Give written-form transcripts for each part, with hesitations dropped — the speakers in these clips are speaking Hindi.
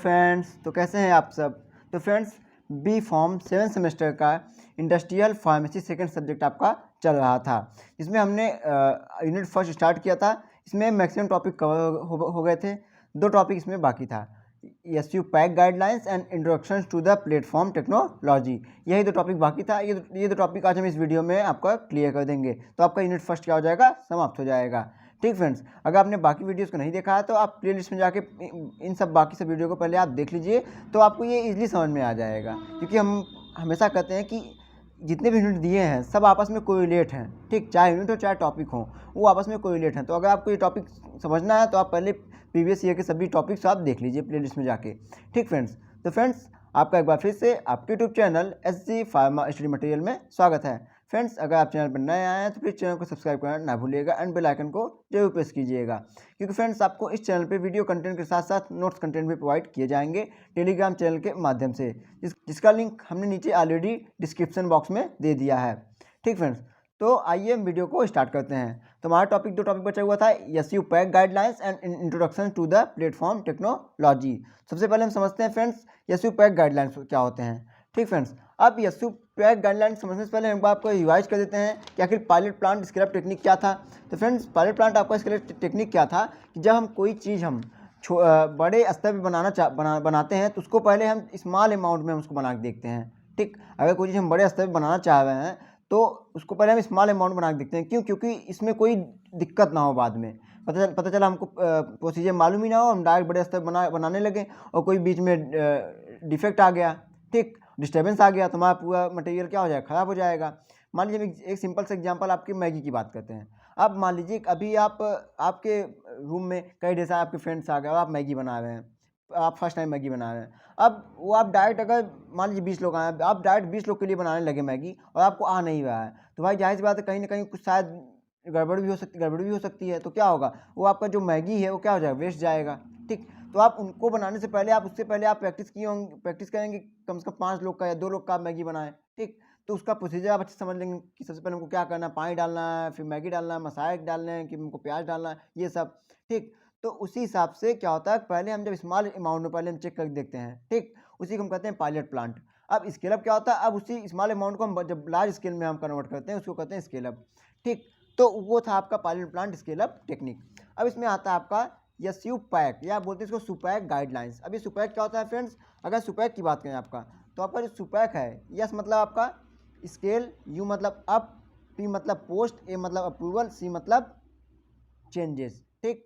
फ्रेंड्स, तो कैसे हैं आप सब। तो फ्रेंड्स, बी फॉर्म 7 सेमेस्टर का इंडस्ट्रियल फार्मेसी सेकंड सब्जेक्ट आपका चल रहा था। इसमें हमने यूनिट फर्स्ट स्टार्ट किया था। इसमें मैक्सिमम टॉपिक कवर हो गए थे। 2 टॉपिक इसमें बाकी था, SUPAC guidelines and introduction to the platform technology. यही 2 टॉपिक बाकी था। ये 2 टॉपिक आज हम इस वीडियो में आपका क्लियर कर देंगे, तो आपका यूनिट फर्स्ट क्या हो जाएगा, समाप्त हो जाएगा। ठीक फ्रेंड्स, अगर आपने बाकी वीडियोस को नहीं देखा है तो आप प्लेलिस्ट में जाके इन सब बाकी सब वीडियो को पहले आप देख लीजिए, तो आपको ये इजीली समझ में आ जाएगा। क्योंकि हम हमेशा कहते हैं कि जितने भी यूनिट दिए हैं सब आपस में कोरिलेट हैं। ठीक, चाहे यूनिट हो चाहे टॉपिक हो, वो आपस में कोरिलेट हैं। तो अगर आपको ये टॉपिक समझना है तो आप पहले प्रीवियस ईयर के सभी टॉपिक्स आप देख लीजिए प्लेलिस्ट में जाके। ठीक फ्रेंड्स, तो फ्रेंड्स आपका एक बार फिर से आपके YouTube channel SG pharma study material में स्वागत है। फ्रेंड्स, अगर आप चैनल पर नए आए हैं तो प्लीज़ चैनल को सब्सक्राइब करना ना भूलिएगा एंड बेल आइकन को जरूर प्रेस कीजिएगा। क्योंकि फ्रेंड्स, आपको इस चैनल पे वीडियो कंटेंट के साथ साथ नोट्स कंटेंट भी प्रोवाइड किए जाएंगे टेलीग्राम चैनल के माध्यम से, जिसका लिंक हमने नीचे ऑलरेडी डिस्क्रिप्शन बॉक्स में दे दिया है। ठीक फ्रेंड्स, तो आइए हम वीडियो को स्टार्ट करते हैं। तो हमारा 2 टॉपिक बचा हुआ था, SUPAC guidelines and introduction to the platform technology. सबसे पहले हम समझते हैं फ्रेंड्स एसयू पैक गाइडलाइंस क्या होते हैं। ठीक फ्रेंड्स, अब एसयू पैक गाइडलाइंस समझने से पहले हम आपको रिवाइज कर देते हैं कि आखिर pilot plant scale up technique क्या था। तो फ्रेंड्स, पायलट प्लांट आपका स्केल अप टेक्निक क्या था कि जब हम कोई चीज़ हम बड़े स्तर पर बनाते हैं तो उसको पहले हम स्मॉल अमाउंट में हम उसको बना के देखते हैं। ठीक, अगर कोई चीज़ हम बड़े स्तर पर बनाना चाह रहे हैं तो उसको पहले हम स्मॉल अमाउंट बना के देखते हैं। क्यों? क्योंकि इसमें कोई दिक्कत ना हो बाद में। पता चला हमको प्रोसीजर मालूम ही ना हो, हम डायरेक्ट बड़े स्तर बनाने लगे और कोई बीच में डिफेक्ट आ गया, ठीक, डिस्टर्बेंस आ गया, तो हमारा पूरा मटेरियल क्या हो जाएगा, ख़राब हो जाएगा। मान लीजिए एक सिंपल सा एग्जांपल आपकी मैगी की बात करते हैं। अब मान लीजिए अभी आप आपके रूम में कई ढेर सारे आपके फ्रेंड्स आ गए और आप मैगी बना रहे हैं, आप फर्स्ट टाइम मैगी बना रहे हैं। अब वो आप डायरेक्ट, अगर मान लीजिए 20 लोग आए, आप डायरेक्ट 20 लोग के लिए बनाने लगे मैगी और आपको आ नहीं रहा है, तो भाई जाहिर सी बात है कहीं ना कहीं कुछ शायद गड़बड़ भी हो सकती है। तो क्या होगा, वो आपका जो मैगी है वो क्या हो जाएगा, वेस्ट जाएगा। ठीक, तो आप उनको बनाने से पहले उससे पहले आप प्रैक्टिस करेंगे कम से कम 5 लोग का या 2 लोग का मैगी बनाएं। ठीक, तो उसका प्रोसीजर आप अच्छे से समझ लेंगे कि सबसे पहले हमको क्या करना है, पानी डालना है, फिर मैगी डालना है, मसाले डालने हैं कि हमको प्याज डालना है, ये सब। ठीक, तो उसी हिसाब से क्या होता है, पहले हम जब स्मॉल अमाउंट में पहले हम चेक करके देखते हैं। ठीक, उसी को हम कहते हैं पायलट प्लांट। अब स्केल अप क्या होता है, अब उसी स्मॉल अमाउंट को हम जब लार्ज स्केल में हम कन्वर्ट करते हैं उसको कहते हैं स्केल अप। ठीक, तो वो था आपका pilot plant scale up technique. अब इसमें आता है आपका या सुपैक, या बोलते हैं इसको सुपैक गाइडलाइंस। अब ये सुपैक क्या होता है फ्रेंड्स, अगर सुपैक की बात करें आपका, तो आपका जो सुपैक है, यस मतलब आपका स्केल, यू मतलब अप, पी मतलब पोस्ट, ए मतलब अप्रूवल, सी मतलब चेंजेस। ठीक,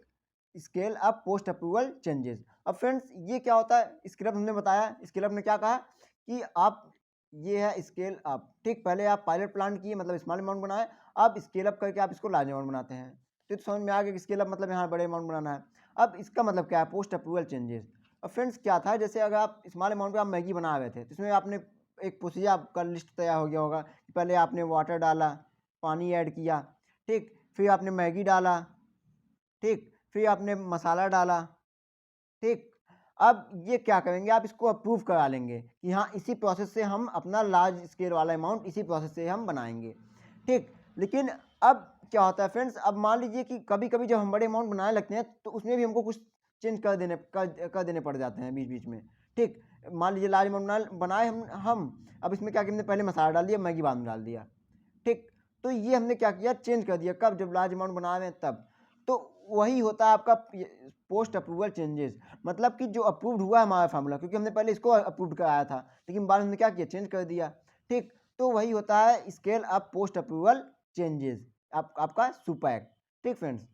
scale up post approval changes. अब फ्रेंड्स, ये क्या होता है, स्केल अप हमने बताया, स्केल अप ने क्या कहा कि आप, ये है स्केल अप। ठीक, पहले आप पायलट प्लांट किए मतलब स्मॉल अमाउंट बनाए, अब स्केल अप करके आप इसको लार्ज अमाउंट बनाते हैं। तो समझ में आ गया कि स्केल अप मतलब यहाँ बड़े अमाउंट बनाना है। अब इसका मतलब क्या है, पोस्ट अप्रूवल चेंजेस। अब फ्रेंड्स क्या था, जैसे अगर आप स्मॉल अमाउंट में आप मैगी बना रहे थे तो इसमें आपने एक प्रोसीजर आपका लिस्ट तैयार हो गया होगा कि पहले आपने वाटर डाला, पानी ऐड किया, ठीक, फिर आपने मैगी डाला, ठीक, फिर आपने मसाला डाला। ठीक, अब ये क्या करेंगे, आप इसको अप्रूव करा लेंगे कि हाँ इसी प्रोसेस से हम अपना लार्ज स्केल वाला अमाउंट इसी प्रोसेस से हम बनाएंगे। ठीक, लेकिन अब क्या होता है फ्रेंड्स, अब मान लीजिए कि कभी कभी जब हम बड़े अमाउंट बनाने लगते हैं तो उसमें भी हमको कुछ चेंज कर देने पड़ जाते हैं बीच बीच में। ठीक, मान लीजिए लार्ज अमाउंट बनाए हम अब इसमें क्या किया, हमने पहले मसाला डाल दिया, मैगी बाद में डाल दिया। ठीक, तो ये हमने क्या किया, चेंज कर दिया, कब, जब लार्ज अमाउंट बना रहे हैं तब। तो वही होता है आपका पोस्ट अप्रूवल चेंजेस, मतलब कि जो अप्रूव्ड हुआ है हमारा फार्मूला, क्योंकि हमने पहले इसको अप्रूव कराया था लेकिन बाद में हमने क्या किया, चेंज कर दिया। ठीक, तो वही होता है scale up post approval changes, आपका सुपैक। ठीक फ्रेंड्स,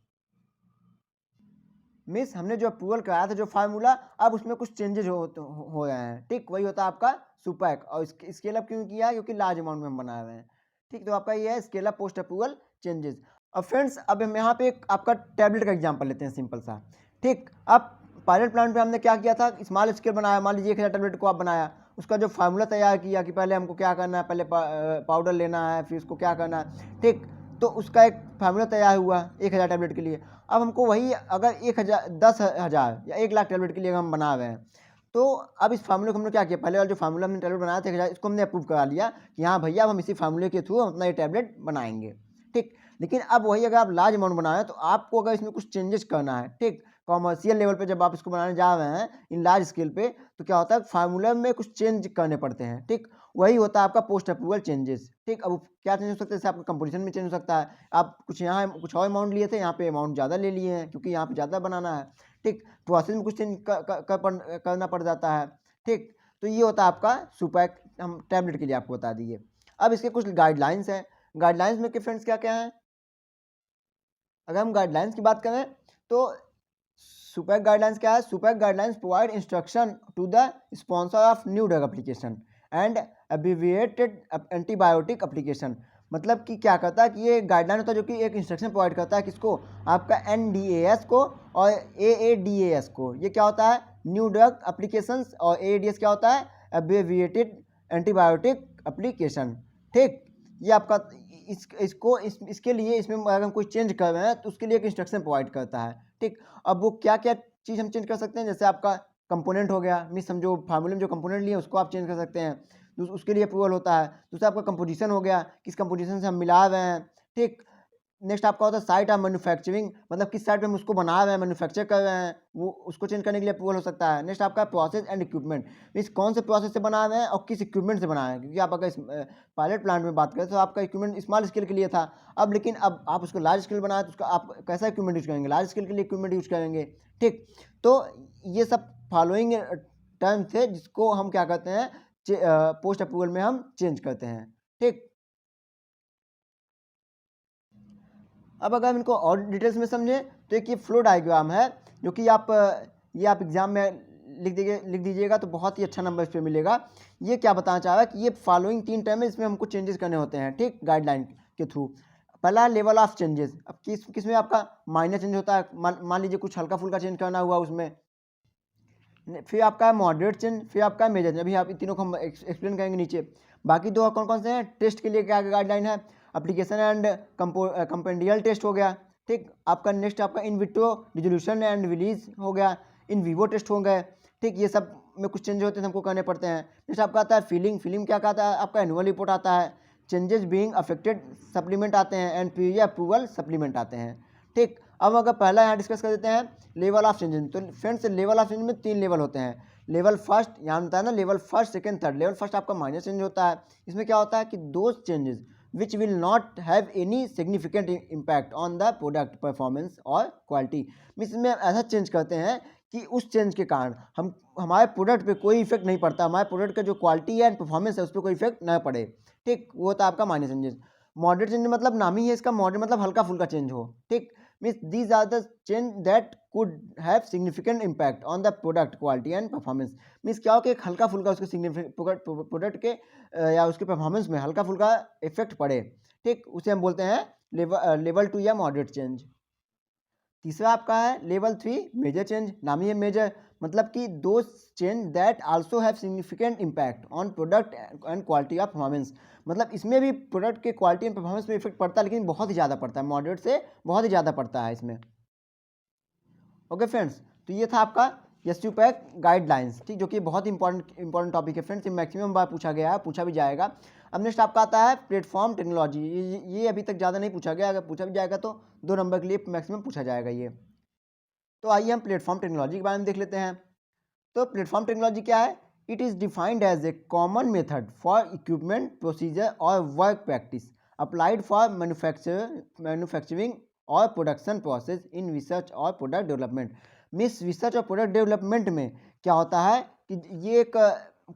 मिस हमने जो अप्रूवल कराया था जो फार्मूला, अब उसमें कुछ चेंजेस हो रहे हैं। ठीक, वही होता है आपका सुपैक। और स्केल अप क्यों किया है, क्योंकि लार्ज अमाउंट में हम बना रहे हैं। ठीक, तो आपका ये है scale up post approval changes. अब फ्रेंड्स, अब हम यहाँ पे एक आपका टैबलेट का एग्जांपल लेते हैं सिंपल सा। ठीक, अब पायलट प्लांट पे हमने क्या किया था, स्मॉल स्केल बनाया, मान लीजिए 1000 टैबलेट को आप बनाया, उसका जो फार्मूला तैयार किया कि पहले हमको क्या करना है, पहले पाउडर लेना है, फिर उसको क्या करना है। ठीक, तो उसका एक फार्मूला तैयार हुआ 1000 टैबलेट के लिए। अब हमको वही अगर 1000, 10,000 या 1,00,000 टैबलेट के लिए हम बना रहे हैं, तो अब इस फार्मूले को हमने क्या किया, पहले वाला जो फार्मूला हमने टैबलेट बनाया था 1000, इसको हमने अप्रूव करा लिया कि हाँ भैया अब हम इसी फार्मूले के थ्रू हम अपना ये टैबलेट बनाएंगे। ठीक, लेकिन अब वही अगर आप लार्ज अमाउंट बनाए तो आपको अगर इसमें कुछ चेंजेस करना है, ठीक, कॉमर्शियल लेवल पे जब आप इसको बनाने जा रहे हैं इन लार्ज स्केल पे, तो क्या होता है फार्मूला में कुछ चेंज करने पड़ते हैं, ठीक। वही होता है आपका पोस्ट अप्रूवल चेंजेस, ठीक। अब क्या चेंज हो सकता है, जैसे आपका कंपोजिशन में चेंज हो सकता है, आप कुछ यहाँ कुछ और अमाउंट लिए थे, यहाँ पे अमाउंट ज़्यादा ले लिए हैं क्योंकि यहाँ पे ज़्यादा बनाना है, ठीक। प्रोसेस में कुछ चेंज करना पड़ जाता है, ठीक। तो ये होता है आपका सुपैक, हम टैबलेट के लिए आपको बता दिए। अब इसके कुछ गाइडलाइंस हैं, गाइडलाइंस में के फ्रेंड्स क्या क्या है। अगर हम गाइडलाइंस की बात करें तो सुपैक गाइडलाइंस क्या है, SUPAC guidelines provide instruction to the sponsor of new drug application and abbreviated antibiotic application. मतलब कि क्या करता है कि ये गाइडलाइन होता है जो कि एक इंस्ट्रक्शन प्रोवाइड करता है किसको, आपका NDAS को और AADAS को। ये क्या होता है, न्यू ड्रग एप्लीकेशंस, और AADS क्या होता है, एब्रिविएटेड एंटीबायोटिक एप्लीकेशन, ठीक। ये आपका इसके लिए इसमें अगर हम कोई चेंज कर रहे हैं तो उसके लिए एक इंस्ट्रक्शन प्रोवाइड करता है, ठीक। अब वो क्या क्या चीज़ हम चेंज कर सकते हैं, जैसे आपका कंपोनेंट हो गया, मीन समझो फार्मूले में जो कंपोनेंट लिए उसको आप चेंज कर सकते हैं, उसके लिए अप्रूवल होता है। दूसरा आपका कंपोजिशन हो गया, किस कंपोजिशन से हम मिला रहे हैं, ठीक। नेक्स्ट आपका होता है साइट ऑफ मैन्युफैक्चरिंग, मतलब किस साइट पे हम उसको बना रहे हैं, मैन्युफैक्चर कर रहे हैं, वो उसको चेंज करने के लिए अप्रूवल हो सकता है। नेक्स्ट आपका प्रोसेस एंड इक्विपमेंट, मीन्स कौन से प्रोसेस से बना रहे हैं और किस इक्विपमेंट से बना रहे हैं, क्योंकि आप अगर पायलट प्लांट में बात करें तो आपका इक्विपमेंट स्मॉल स्केल के लिए था, अब लेकिन अब आप उसको लार्ज स्केल बनाए तो उसका आप कैसा इक्विपमेंट यूज करेंगे, लार्ज स्केल के लिए इक्विपमेंट यूज करेंगे, ठीक। तो ये सब फॉलोइंग टर्म्स है जिसको हम क्या करते हैं, पोस्ट अप्रूवल में हम चेंज करते हैं, ठीक। अब अगर हम इनको और डिटेल्स में समझें तो एक ये फ्लो डायग्राम है जो कि आप ये आप एग्जाम में लिख दीजिएगा तो बहुत ही अच्छा नंबर इस पर मिलेगा। ये क्या बताना चाह रहा है कि ये फॉलोइंग 3 टर्म है, इसमें हमको चेंजेस करने होते हैं, ठीक, गाइडलाइन के थ्रू। पहला है लेवल ऑफ चेंजेस। अब किस में आपका माइनर चेंज होता है, मान लीजिए कुछ हल्का फुल्का चेंज करना हुआ उसमें। फिर आपका है मॉडरेट चेंज, फिर आपका है मेजर चेंज। अभी आप इन तीनों को हम एक्सप्लेन करेंगे नीचे। बाकी दो कौन कौन से हैं, टेस्ट के लिए क्या गाइडलाइन है, एप्लीकेशन एंड कंपेंडियल टेस्ट हो गया, ठीक। आपका नेक्स्ट आपका in vitro resolution and release हो गया, इन वीवो टेस्ट हो गए, ठीक। ये सब में कुछ चेंज होते हैं हमको करने पड़ते हैं। नेक्स्ट आपका आता है फीलिंग क्या कहता है, आपका एनुअल रिपोर्ट आता है, चेंजेस बीइंग अफेक्टेड सप्लीमेंट आते हैं एंड पीरियड अप्रूवल सप्लीमेंट आते हैं, ठीक। अब अगर पहला यहाँ डिस्कस कर देते हैं लेवल ऑफ चेंजेस। तो फ्रेंड्स लेवल ऑफ चेंज में 3 लेवल होते हैं। लेवल फर्स्ट, यहाँ होता है ना level first second third. Level first आपका माइनर चेंज होता है, इसमें क्या होता है कि those changes which will not have any significant impact on the product performance और क्वालिटी। मीन्स में ऐसा चेंज करते हैं कि उस चेंज के कारण हमारे प्रोडक्ट पे कोई इफेक्ट नहीं पड़ता, हमारे प्रोडक्ट का जो क्वालिटी है एंड परफॉर्मेंस है उस पर कोई इफेक्ट ना पड़े, ठीक। वो होता है आपका माइनर चेंजेस। मॉडरेट चेंज मतलब नाम ही है इसका, मॉडरेट मतलब हल्का फुल्का चेंज हो, ठीक। Means these are the change that could have significant impact on the product quality and performance. Means क्या हो कि एक हल्का फुल्का उसके प्रोडक्ट के या उसके परफॉर्मेंस में हल्का फुल्का इफेक्ट पड़े, ठीक। उसे हम बोलते हैं लेवल 2 या मॉडरेट चेंज। तीसरा आपका है लेवल 3 मेजर चेंज। नाम ही है मेजर, मतलब कि दो change that also have significant impact on product and quality of performance. मतलब इसमें भी प्रोडक्ट के क्वालिटी एंड परफॉर्मेंस में इफेक्ट पड़ता है, लेकिन बहुत ही ज़्यादा पड़ता है, मॉडरेट से बहुत ही ज़्यादा पड़ता है इसमें। ओके फ्रेंड्स, तो ये था आपका एसयूपैक गाइडलाइंस, ठीक, जो कि बहुत इंपॉर्टेंट टॉपिक है फ्रेंड्स। ये मैक्सिमम बार पूछा गया है, पूछा भी जाएगा। अब नेक्स्ट आपका आता है प्लेटफॉर्म टेक्नोलॉजी। ये अभी तक ज़्यादा नहीं पूछा गया, अगर पूछा भी जाएगा तो 2 नंबर के लिए मैक्सिमम पूछा जाएगा ये। तो आइए हम प्लेटफॉर्म टेक्नोलॉजी के बारे में देख लेते हैं। तो प्लेटफॉर्म टेक्नोलॉजी क्या है, it is defined as a common method for equipment procedure और work practice applied for manufacturing और प्रोडक्शन प्रोसेस इन रिसर्च और प्रोडक्ट डेवलपमेंट। मीन्स रिसर्च और प्रोडक्ट डेवलपमेंट में क्या होता है कि ये एक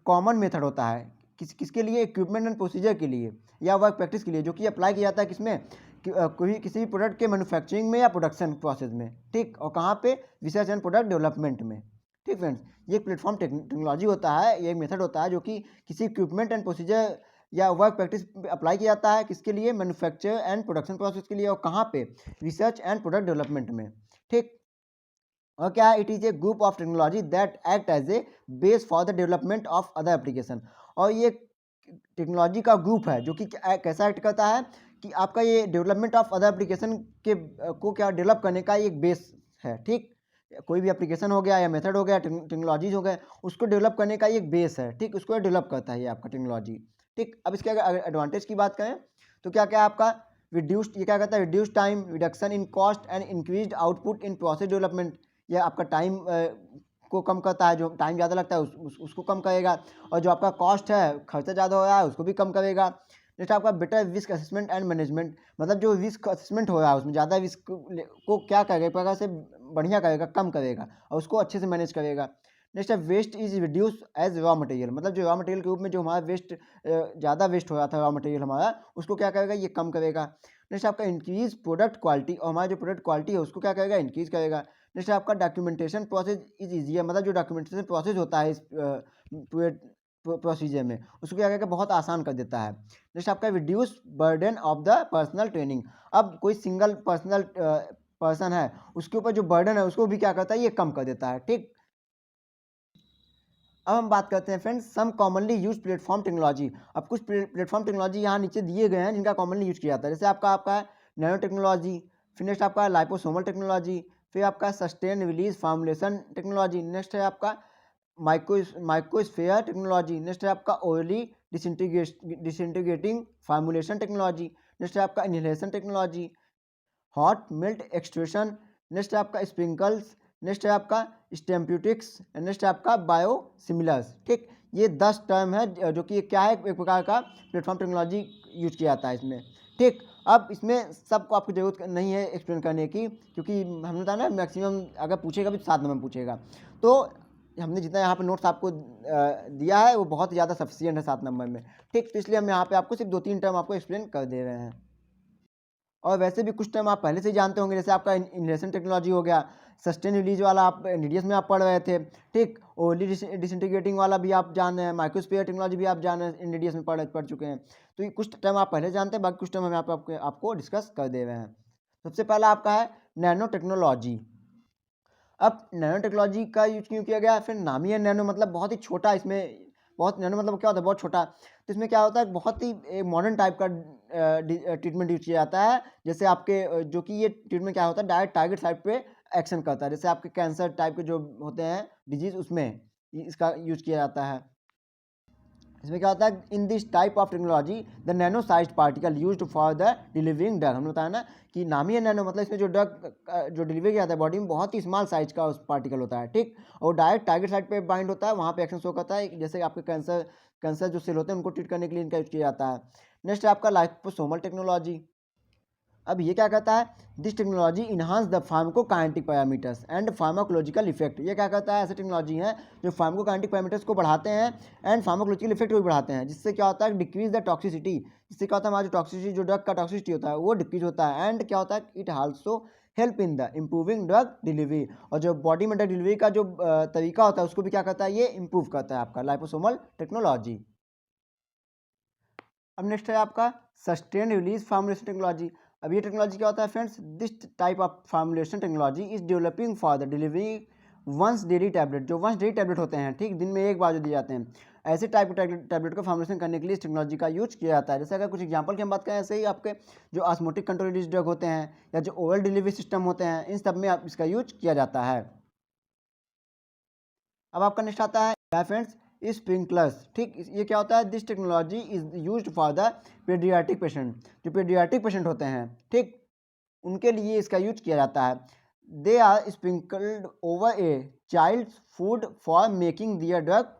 कॉमन मेथड होता है किसके लिए, इक्विपमेंट एंड प्रोसीजर के लिए या वर्क प्रैक्टिस के लिए, जो कि अप्लाई किया जाता है किसमें, कोई किसी भी प्रोडक्ट के मैन्युफैक्चरिंग में या प्रोडक्शन प्रोसेस में, ठीक। और कहाँ पे, रिसर्च एंड प्रोडक्ट डेवलपमेंट में, ठीक फ्रेंड्स। ये प्लेटफॉर्म टेक्नोलॉजी होता है, ये एक मेथड होता है जो कि किसी इक्विपमेंट एंड प्रोसीजर या वर्क प्रैक्टिस अप्लाई किया जाता है किसके लिए, मैन्युफैक्चर एंड प्रोडक्शन प्रोसेस के लिए, और कहाँ पे, रिसर्च एंड प्रोडक्ट डेवलपमेंट में, ठीक। और क्या है, it is a group of technology that act as a base for the development of other application. और ये टेक्नोलॉजी का ग्रुप है जो कि कैसा एक्ट करता है कि आपका ये डेवलपमेंट ऑफ अदर एप्लीकेशन के को क्या डेवलप करने का एक बेस है, ठीक। कोई भी एप्लीकेशन हो गया या मेथड हो गया, टेक्नोलॉजीज हो गए, उसको डेवलप करने का एक बेस है, ठीक। उसको डेवलप करता है ये आपका टेक्नोलॉजी, ठीक। अब इसके अगर एडवांटेज की बात करें तो क्या क्या है आपका, रिड्यूस्ड, ये क्या कहता है, reduce time, reduction in cost and increased output in process development. ये आपका टाइम को कम करता है, जो टाइम ज़्यादा लगता है उसको कम करेगा, और जो आपका कॉस्ट है, खर्चा ज़्यादा हो रहा है, उसको भी कम करेगा। नेक्स्ट आपका better risk assessment and management, मतलब जो रिस्क असेसमेंट हो रहा है उसमें ज़्यादा रिस्क को क्या करेगा, एक प्रकार से बढ़िया करेगा, कम करेगा और उसको अच्छे से मैनेज करेगा। नेक्स्ट है waste is reduce as raw material, मतलब जो रॉ मटेरियल के रूप में जो हमारा वेस्ट ज़्यादा वेस्ट हो रहा था रॉ मटेरियल हमारा, उसको क्या करेगा, ये कम करेगा। नेक्स्ट आपका इंक्रीज प्रोडक्ट क्वालिटी, और हमारा जो प्रोडक्ट क्वालिटी है उसको क्या करेगा, इंक्रीज करेगा। नेक्स्ट आपका डॉक्यूमेंटेशन प्रोसेस इज ईजियर, मतलब जो डॉक्यूमेंटेशन प्रोसेस होता है इस पूरे प्रोसीजर में, उसको क्या करेगा, बहुत आसान कर देता है। नेक्स्ट आपका reduce burden of the personal training, अब कोई सिंगल पर्सन है उसके ऊपर जो बर्डन है उसको भी क्या करता है, ये कम कर देता है। ठीक, अब हम बात करते हैं फ्रेंड्स सम कॉमनली यूज प्लेटफॉर्म टेक्नोलॉजी। अब कुछ प्लेटफॉर्म टेक्नोलॉजी यहाँ नीचे दिए गए हैं जिनका कॉमनली यूज किया जाता है, जैसे आपका है नैनो टेक्नोलॉजी, फिर नेक्स्ट आपका लाइपोसोमल टेक्नोलॉजी, फिर आपका sustain release formulation technology, next है आपका माइक्रोस्फेयर टेक्नोलॉजी, नेक्स्ट है आपका orally disintegrating formulation technology, next है आपका inhalation technology, hot melt extrusion, next है आपका स्प्रिंकल्स, नेक्स्ट है आपका स्टेम्प्यूटिक्स, नेक्स्ट है आपका बायोसिमिलर्स। ठीक, ये 10 टर्म है जो कि क्या है, एक प्रकार का प्लेटफॉर्म टेक्नोलॉजी यूज किया जाता है इसमें। ठीक, अब इसमें सबको आपको जरूरत नहीं है एक्सप्लेन करने की, क्योंकि हमने बताया ना मैक्सिमम अगर पूछेगा भी तो 7 नंबर में पूछेगा, तो हमने जितना यहाँ पे नोट्स आपको दिया है वो बहुत ज़्यादा सफिशियंट है 7 नंबर में। ठीक, तो इसलिए हम यहाँ पे आपको सिर्फ 2-3 टर्म आपको एक्सप्लेन कर दे रहे हैं, और वैसे भी कुछ टर्म आप पहले से ही जानते होंगे, जैसे आपका इनहेलेशन टेक्नोलॉजी हो गया, सस्टेन रिलीज वाला आप एनडीडीएस में आप पढ़ रहे थे। ठीक, ओली डिसइंटीग्रेटिंग वाला भी आप जान रहे हैं, माइक्रोस्फीयर टेक्नोलॉजी भी आप जान रहे हैं, एनडीडीएस में पढ़ चुके हैं। तो ये कुछ टर्म आप पहले जानते हैं, बाकी कुछ टर्म हम यहाँ पे आपको डिस्कस कर दे रहे हैं। सबसे पहला आपका है नैनो टेक्नोलॉजी। अब नैनो टेक्नोलॉजी का यूज क्यों किया गया, फिर नामी है नैनो, मतलब बहुत ही छोटा, इसमें बहुत नैनो मतलब क्या होता है, बहुत छोटा। तो इसमें क्या होता है, बहुत ही मॉडर्न टाइप का ट्रीटमेंट यूज किया जाता है, जैसे आपके जो कि ये ट्रीटमेंट क्या होता है, डायरेक्ट टारगेट साइट पे एक्शन करता है, जैसे आपके कैंसर टाइप के जो होते हैं डिजीज, उसमें इसका यूज किया जाता है। इसमें क्या होता है, in this type of technology the nano size particle used for the delivering drug, हमने बताया ना कि नामी है नैनो, मतलब इसमें जो ड्रग जो डिलीवरी किया जाता है बॉडी में, बहुत ही स्मॉल साइज का उस पार्टिकल होता है। ठीक, और डायरेक्ट टारगेट साइट पे बाइंड होता है, वहाँ पे एक्शन शो करता है, जैसे आपके कैंसर जो सेल होते हैं उनको ट्रीट करने के लिए इनका यूज किया जाता है। नेक्स्ट है आपका लाइपोसोमल टेक्नोलॉजी। अब ये क्या कहता है, this technology enhance the pharmacokinetic parameters and pharmacological effect, ये क्या कहता है, ऐसे टेक्नोलॉजी हैं जो फार्माकोकाइनेटिक पैरामीटर्स को बढ़ाते हैं एंड फार्माकोलॉजिकल इफेक्ट को भी बढ़ाते हैं, जिससे क्या होता है, डिक्रीज द टॉक्सिसिटी, जिससे क्या होता है, हमारा जो टॉक्सिसिटी, जो ड्रग का टॉक्सिसिटी होता है वो डिक्रीज होता है, एंड क्या होता है, it also help in the improving drug delivery, और जो बॉडी में ड्रग डिलीवरी का जो तरीका होता है उसको भी क्या करता है, ये इम्प्रूव करता है आपका लाइपोसोमल टेक्नोलॉजी। अब नेक्स्ट है आपका सस्टेन रिलीज फार्मुलेशन टेक्नोलॉजी। अब ये टेक्नोलॉजी क्या होता है friends, this type of formulation technology is developing for the delivery once daily tablet, जो वंस डेली टैबलेट होते हैं, ठीक, दिन में एक बार जो दिए जाते हैं, ऐसे टाइप के टैबलेट को फार्मुलेशन करने के लिए इस टेक्नोलॉजी का यूज किया जाता है। जैसे अगर कुछ एग्जांपल की हम बात करें, ऐसे ही आपके जो ऑस्मोटिक कंट्रोल रिलीज ड्रग होते हैं या जो ओरल डिलीवरी सिस्टम होते हैं, इन सब में इसका यूज किया जाता है। अब आपका नेक्स्ट आता है फ्रेंड्स स्प्रिंकलर्स। ठीक, ये क्या होता है, this technology is used for the paediatric patient, जो पेडियाट्रिक पेशेंट होते हैं, ठीक, उनके लिए इसका यूज किया जाता है। They are sprinkled over a child food for making their drug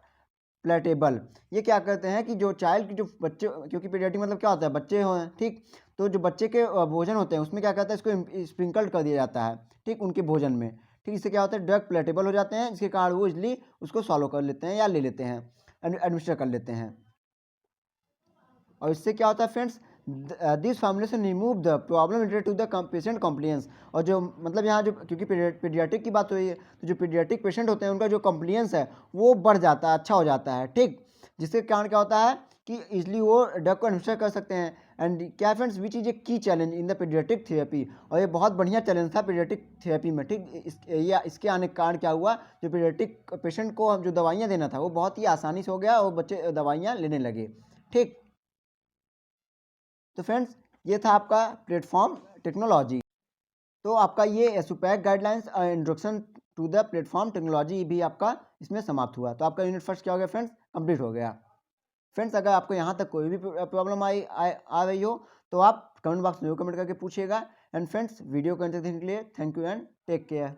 palatable. ये क्या करते हैं कि जो चाइल्ड की जो बच्चे, क्योंकि पीडियाट्रिक मतलब क्या होता है, बच्चे हो, ठीक, तो जो बच्चे के भोजन होते हैं उसमें क्या कहता है, इसको स्प्रिंकल्ड कर दिया जाता है, ठीक, उनके भोजन में। ठीक, इससे क्या होता है, ड्रग प्लेटेबल हो जाते हैं, जिसके कारण वो इजली उसको सॉल्व कर लेते हैं या ले लेते हैं, एडमिनिस्टर कर लेते हैं। और इससे क्या होता है friends, this formulation remove the problem related to the patient compliance, और जो मतलब यहाँ जो क्योंकि पीडियाट्रिक की बात हुई है, तो जो पीडियाट्रिक पेशेंट होते हैं उनका जो कॉम्प्लियंस है वो बढ़ जाता है, अच्छा हो जाता है। ठीक, जिसके कारण क्या होता है कि इजली वो ड्रग को एडमिनिस्टर कर सकते हैं। एंड क्या फ्रेंड्स, विच इज ए की challenge in the paediatric therapy, और ये बहुत बढ़िया चैलेंज था पीडियाट्रिक थेरेपी में। ठीक, इसके आने के कारण क्या हुआ, जो पीडियाट्रिक पेशेंट को जो दवाइयाँ देना था वो बहुत ही आसानी से हो गया और बच्चे दवाइयाँ लेने लगे। ठीक, तो फ्रेंड्स ये था आपका प्लेटफॉर्म टेक्नोलॉजी। तो आपका ये SUPAC guidelines introduction to the platform technology भी आपका इसमें समाप्त हुआ। तो आपका यूनिट फर्स्ट क्या हो गया फ्रेंड्स, कंप्लीट हो गया। फ्रेंड्स अगर आपको यहाँ तक कोई भी प्रॉब्लम आ रही हो तो आप कमेंट बॉक्स में कमेंट करके पूछिएगा। एंड फ्रेंड्स वीडियो को देखने के लिए thank you and take care.